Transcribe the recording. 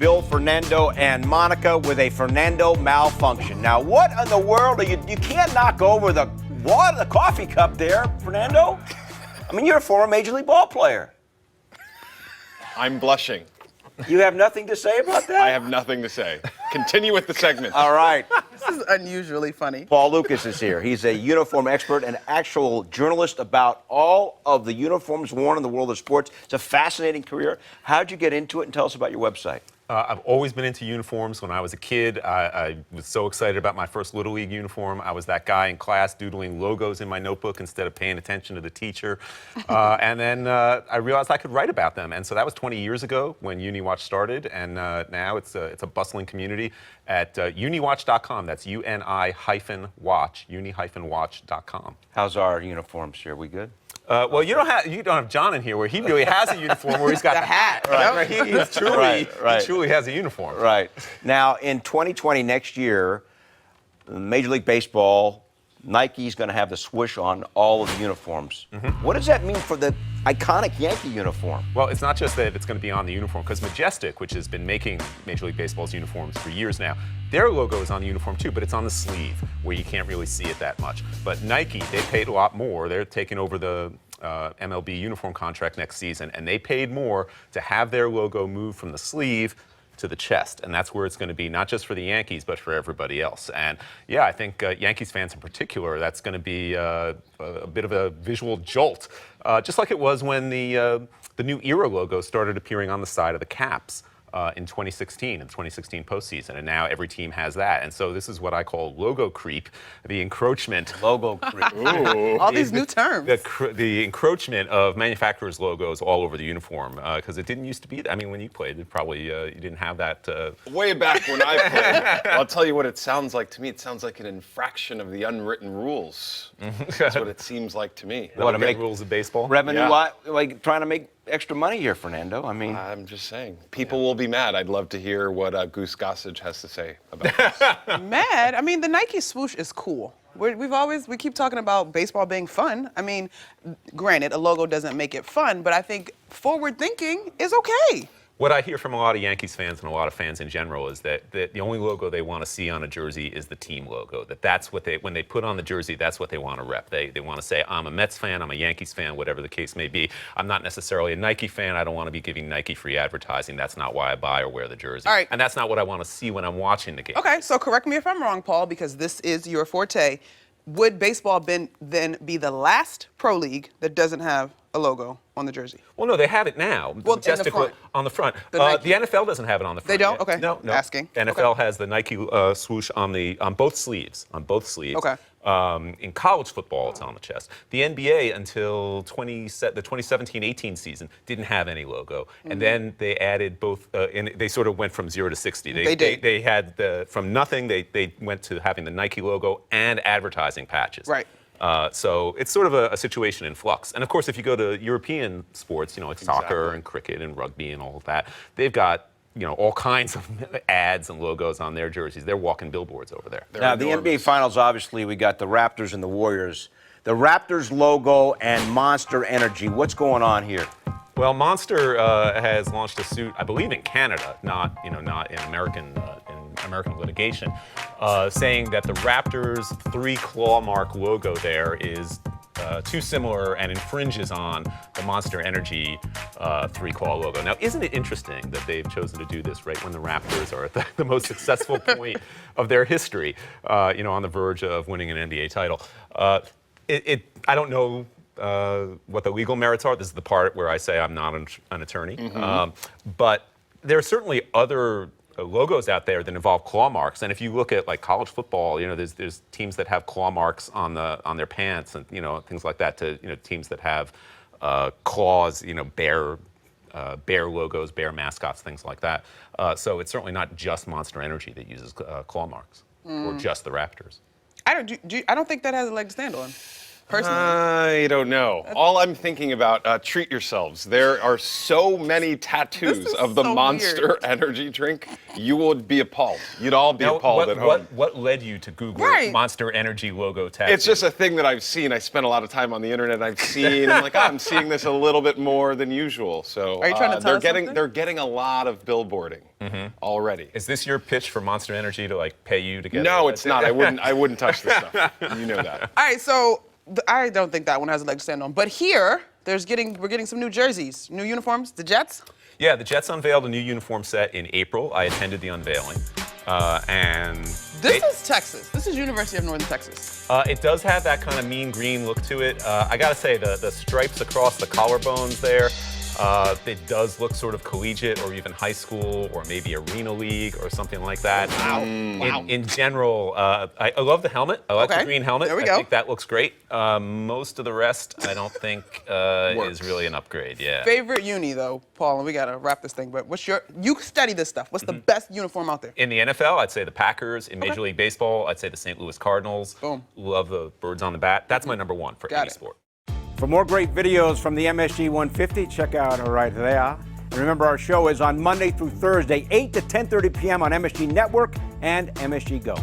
Bill, Fernando, and Monica with a Fernando malfunction. Now, what in the world are you can't knock over the coffee cup there, Fernando? I mean, you're a former Major League ball player. I'm blushing. You have nothing to say about that? I have nothing to say. Continue with the segment. All right. This is unusually funny. Paul Lukas is here. He's a uniform expert and actual journalist about all of the uniforms worn in the world of sports. It's a fascinating career. How'd you get into it, and tell us about your website? I've always been into uniforms. When I was a kid, I was so excited about my first Little League uniform. I was that guy in class doodling logos in my notebook instead of paying attention to the teacher. And then I realized I could write about them. And so that was 20 years ago when UniWatch started. And now it's a bustling community at uniwatch.com. That's UNI-watch, uni-watch.com. How's our uniforms here? We good? Well, you don't have John in here where he really has a uniform where he's got the hat. Right. He truly has a uniform. Right. Now, in 2020, next year, Major League Baseball, Nike's going to have the swoosh on all of the uniforms. Mm-hmm. What does that mean for the iconic Yankee uniform? Well, it's not just that it's going to be on the uniform, because Majestic, which has been making Major League Baseball's uniforms for years now, their logo is on the uniform too, but it's on the sleeve where you can't really see it that much. But Nike, they paid a lot more. They're taking over the MLB uniform contract next season, and they paid more to have their logo move from the sleeve to the chest, and that's where it's going to be, not just for the Yankees, but for everybody else. And yeah, I think Yankees fans in particular, that's going to be a bit of a visual jolt, just like it was when the new era logo started appearing on the side of the caps in 2016 postseason, and now every team has that. And so this is what I call logo creep, the encroachment. Logo creep. Ooh. All these new terms. The encroachment of manufacturers' logos all over the uniform, because it didn't used to be. I mean, when you played, it probably you didn't have that. Way back when I played, I'll tell you what it sounds like to me. It sounds like an infraction of the unwritten rules. That's what it seems like to me. What, to make rules of baseball? Revenue, like trying to make extra money here, Fernando. I mean, I'm just saying. People will be mad. I'd love to hear what Goose Gossage has to say about this. Mad? I mean, the Nike Swoosh is cool. We keep talking about baseball being fun. I mean, granted, a logo doesn't make it fun, but I think forward thinking is okay. What I hear from a lot of Yankees fans and a lot of fans in general is that the only logo they want to see on a jersey is the team logo. That's what when they put on the jersey, that's what they want to rep. They want to say, I'm a Mets fan, I'm a Yankees fan, whatever the case may be. I'm not necessarily a Nike fan. I don't want to be giving Nike free advertising. That's not why I buy or wear the jersey. All right. And that's not what I want to see when I'm watching the game. Okay, so correct me if I'm wrong, Paul, because this is your forte. Would baseball then be the last pro league that doesn't have a logo on the jersey? Well, no, they have it now. Well, in the front. On the front. The NFL doesn't have it on the front. They don't? Yet. Okay. No. Asking. NFL has the Nike swoosh on both sleeves. Okay. In college football, it's on the chest. The NBA until the 2017-18 season didn't have any logo, and then they added both. And they sort of went from 0 to 60. They did. They had from nothing. They went to having the Nike logo and advertising patches. Right. So it's sort of a situation in flux. And of course, if you go to European sports, like soccer and cricket and rugby and all of that, they've got all kinds of ads and logos on their jerseys. They're walking billboards over there. Now, the NBA Finals, obviously, we got the Raptors and the Warriors. The Raptors logo and Monster Energy. What's going on here? Well, Monster has launched a suit, I believe, in Canada, not in American litigation, saying that the Raptors' 3-claw mark logo there is too similar and infringes on the Monster Energy 3-claw logo. Now, isn't it interesting that they've chosen to do this right when the Raptors are at the most successful point of their history, on the verge of winning an NBA title? I don't know what the legal merits are. This is the part where I say I'm not an attorney. Mm-hmm. But there are certainly other logos out there that involve claw marks, and if you look at like college football, there's teams that have claw marks on their pants and things like that. To teams that have claws, bear logos, bear mascots, things like that. So it's certainly not just Monster Energy that uses claw marks, or just the Raptors. I don't think that has a leg to stand on. personally. I don't know. All I'm thinking about, treat yourselves. There are so many tattoos This is of the so Monster weird. Energy drink. You would be appalled. You'd all be appalled at home. What led you to Google Right. Monster Energy logo tattoo? It's just a thing that I've seen. I spent a lot of time on the internet. I've seen. I'm like, I'm seeing this a little bit more than usual. So Are you trying to tell us something? they're getting a lot of billboarding already. Is this your pitch for Monster Energy to like pay you to get? No, it's not. I wouldn't touch this stuff. You know that. All right, so I don't think that one has a leg to stand on. But here, we're getting some new jerseys, new uniforms. The Jets. Yeah, the Jets unveiled a new uniform set in April. I attended the unveiling, and This is Texas. This is University of Northern Texas. it does have that kind of mean green look to it. I gotta say, the stripes across the collarbones there, it does look sort of collegiate or even high school or maybe arena league or something like that. Wow. Wow. In general, I love the helmet. I like Okay. the green helmet. There we I go. think that looks great. Most of the rest, I don't think is really an upgrade. Yeah. Favorite uni though, Paul, and we gotta wrap this thing. But you study this stuff. What's the best uniform out there? In the NFL, I'd say the Packers. In Major League Baseball, I'd say the St. Louis Cardinals. Boom. Love the birds on the bat. That's my number one for Got any it. sport. For more great videos from the MSG 150, check out right there. And remember, our show is on Monday through Thursday, 8 to 10:30 p.m. on MSG Network and MSG Go.